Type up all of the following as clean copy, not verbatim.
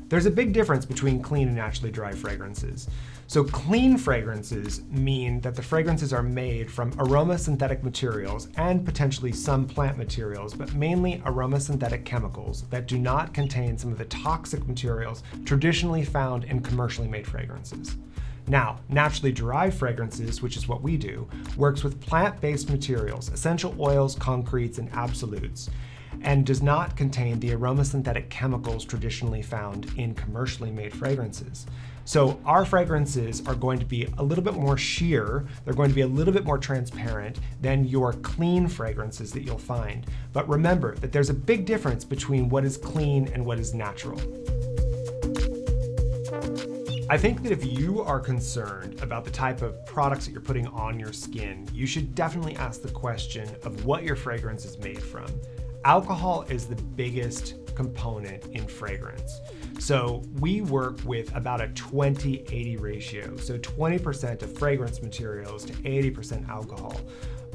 There's a big difference between clean and naturally dry fragrances. So clean fragrances mean that the fragrances are made from aroma-synthetic materials and potentially some plant materials, but mainly aroma-synthetic chemicals that do not contain some of the toxic materials traditionally found in commercially made fragrances. Now, naturally derived fragrances, which is what we do, works with plant-based materials, essential oils, concretes, and absolutes, and does not contain the aroma-synthetic chemicals traditionally found in commercially made fragrances. So our fragrances are going to be a little bit more sheer, they're going to be a little bit more transparent than your clean fragrances that you'll find. But remember that there's a big difference between what is clean and what is natural. I think that if you are concerned about the type of products that you're putting on your skin, you should definitely ask the question of what your fragrance is made from. Alcohol is the biggest component in fragrance. So we work with about a 20-80 ratio. So 20% of fragrance materials to 80% alcohol.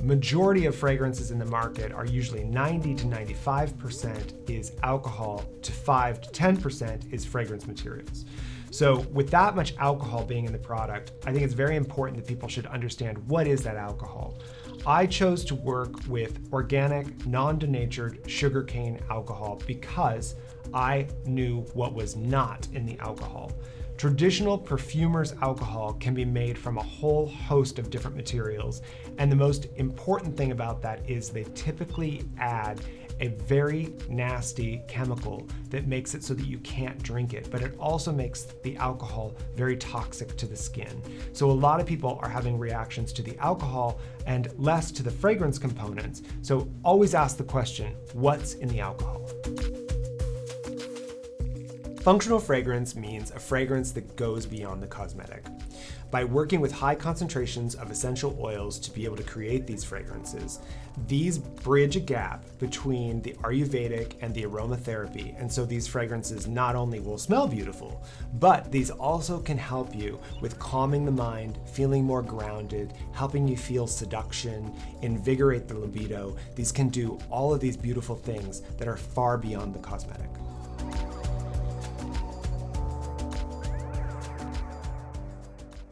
Majority of fragrances in the market are usually 90 to 95% is alcohol to 5 to 10% is fragrance materials. So with that much alcohol being in the product, I think it's very important that people should understand what is that alcohol. I chose to work with organic, non-denatured sugarcane alcohol because I knew what was not in the alcohol. Traditional perfumer's alcohol can be made from a whole host of different materials, and the most important thing about that is they typically add a very nasty chemical that makes it so that you can't drink it, but it also makes the alcohol very toxic to the skin. So a lot of people are having reactions to the alcohol and less to the fragrance components. So always ask the question, what's in the alcohol? Functional fragrance means a fragrance that goes beyond the cosmetic. By working with high concentrations of essential oils to be able to create these fragrances, these bridge a gap between the Ayurvedic and the aromatherapy, and so these fragrances not only will smell beautiful, but these also can help you with calming the mind, feeling more grounded, helping you feel seduction, invigorate the libido. These can do all of these beautiful things that are far beyond the cosmetic.